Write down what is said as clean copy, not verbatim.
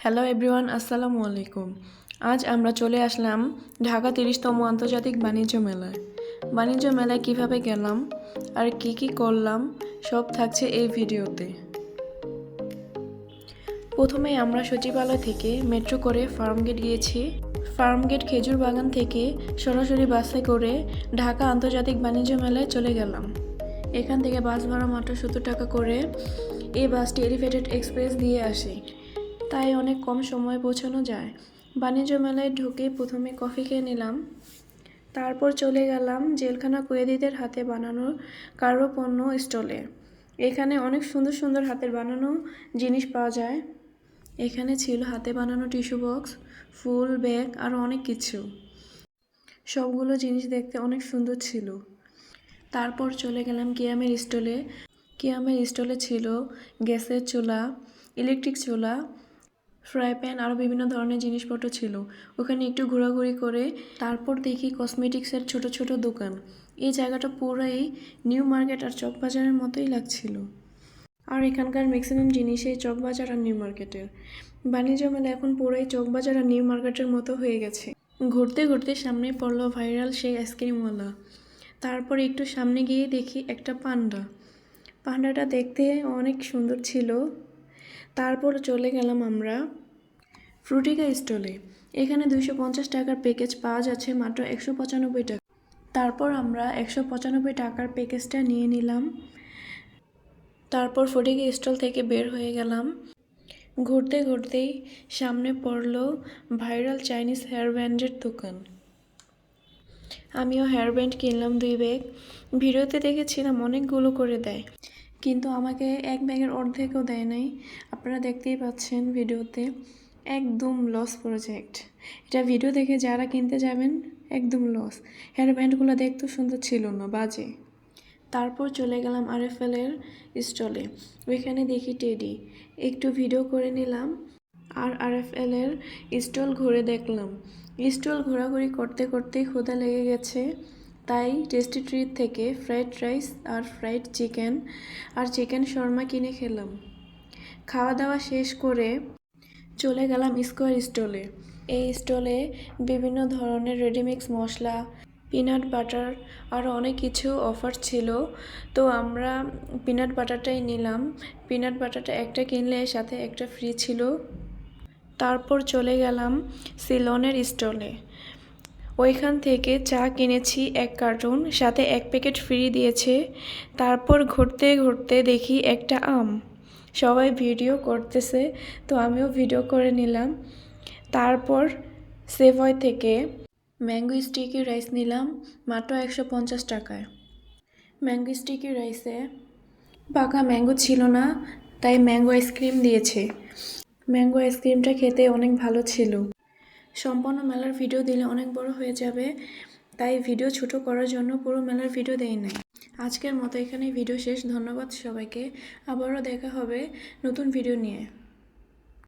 Hello everyone, আসসালামু আলাইকুম। আজ আমরা চলে আসলাম ঢাকা ৩০তম আন্তর্জাতিক বাণিজ্য মেলায়। বাণিজ্য মেলায় কিভাবে গেলাম আর কি করলাম সব থাকছে এই ভিডিওতে। প্রথমে আমরা সচিবালয় থেকে মেট্রো করে ফার্মগেট গিয়েছি। ফার্মগেট খেজুর বাগান থেকে সরাসরি বাসে করে ঢাকা আন্তর্জাতিক বাণিজ্য মেলায় চলে গেলাম। এখান থেকে বাস ভাড়া মাত্র ৭০ টাকা করে। এই বাসটি এলিভেটেড এক্সপ্রেস দিয়ে আসে, তাই অনেক কম সময়ে পৌঁছানো যায়। বাণিজ্য মেলায় ঢুকে প্রথমে কফি খেয়ে নিলাম, তারপর চলে গেলাম জেলখানা কয়েদিদের হাতে বানানো কারুপণ্য স্টলে। এখানে অনেক সুন্দর সুন্দর হাতের বানানো জিনিস পাওয়া যায়। এখানে ছিল হাতে বানানো টিস্যু বক্স, ফুল, ব্যাগ আরও অনেক কিছু। সবগুলো জিনিস দেখতে অনেক সুন্দর ছিল। তারপর চলে গেলাম কিয়ামের স্টলে। কিয়ামের স্টলে ছিল গ্যাসের চুলা, ইলেকট্রিক চুলা, ফ্রাই প্যান আরও বিভিন্ন ধরনের জিনিসপত্র ছিল। ওখানে একটু ঘোরাঘুরি করে তারপর দেখি কসমেটিক্সের ছোট ছোট দোকান। এই জায়গাটা পুরাই নিউ মার্কেট আর চকবাজারের মতোই লাগছিল। আর এখানকার ম্যাক্সিমাম জিনিসই চকবাজার আর নিউ মার্কেটের। বাণিজ্য মেলা এখন পুরাই চকবাজার আর নিউ মার্কেটের মতো হয়ে গেছে। ঘুরতে ঘুরতে সামনে পড়লো ভাইরাল সেই আইসক্রিমওয়ালা। তারপর একটু সামনে গিয়ে দেখি একটা পান্ডা। পান্ডাটা দেখতে অনেক সুন্দর ছিল। তারপর চলে গেলাম আমরা ফ্রুটিকা স্টলে। এখানে 250 টাকার প্যাকেজ পাওয়া যাচ্ছে মাত্র 195 টাকা। তারপর আমরা 195 টাকার প্যাকেজটা নিয়ে নিলাম। তারপর ফ্রুটিকা স্টল থেকে বের হয়ে গেলাম। ঘুরতে ঘুরতেই সামনে পড়লো ভাইরাল চাইনিজ হেয়ার ব্যান্ডের দোকান। আমিও হেয়ার ব্যান্ড কিনলাম 2 ব্যাগ। ভিডিওতে দেখেছিলাম অনেকগুলো করে দেয়, কিন্তু আমাকে এক ব্যাগের অর্ধেকও দেয় নাই। আপনারা দেখতেই পাচ্ছেন ভিডিওতে। একদম লস প্রজেক্ট এটা। ভিডিও দেখে যারা কিনতে যাবেন একদম লস। হেয়ার ব্যান্ডগুলো দেখতেও সুন্দর ছিল না, বাজে। তারপর চলে গেলাম আরএফএলের স্টলে। ওইখানে দেখি টেডি। একটু ভিডিও করে নিলাম আর আরএফএলের স্টল ঘুরে দেখলাম। স্টল ঘোরাঘুরি করতে করতেই ক্ষুধা লেগে গেছে, তাই টেস্টি ট্রিট থেকে ফ্রাইড রাইস আর ফ্রাইড চিকেন আর চিকেন শর্মা কিনে খেলাম। খাওয়া দাওয়া শেষ করে চলে গেলাম স্কোয়ার স্টলে। এই স্টলে বিভিন্ন ধরনের রেডিমিক্স মশলা, পিনাট বাটার আরও অনেক কিছু অফার ছিল, তো আমরা পিনাট বাটারটাই নিলাম। পিনাট বাটারটা একটা কিনলে সাথে একটা ফ্রি ছিল। তারপর চলে গেলাম সিলনের স্টলে। ওইখান থেকে চা কিনেছি 1 কার্টুন, সাথে 1 প্যাকেট ফ্রি দিয়েছে। তারপর ঘুরতে ঘুরতে দেখি একটা আম। সবাই ভিডিও করতেছে, তো আমিও ভিডিও করে নিলাম। তারপর সেভয় থেকে ম্যাঙ্গো স্টিকি রাইস নিলাম মাত্র 150 টাকায়। ম্যাঙ্গো স্টিকি রাইসে পাকা ম্যাঙ্গো ছিল না, তাই ম্যাঙ্গো আইসক্রিম দিয়েছে। ম্যাঙ্গো আইসক্রিমটা খেতে অনেক ভালো ছিল। সম্পূর্ণ মেলার ভিডিও দিলে অনেক বড় হয়ে যাবে, তাই ভিডিও ছোট করার জন্য পুরো মেলার ভিডিও দেই নাই। আজকের মতো এখানেই ভিডিও শেষ। ধন্যবাদ সবাইকে। আবারও দেখা হবে নতুন ভিডিও নিয়ে।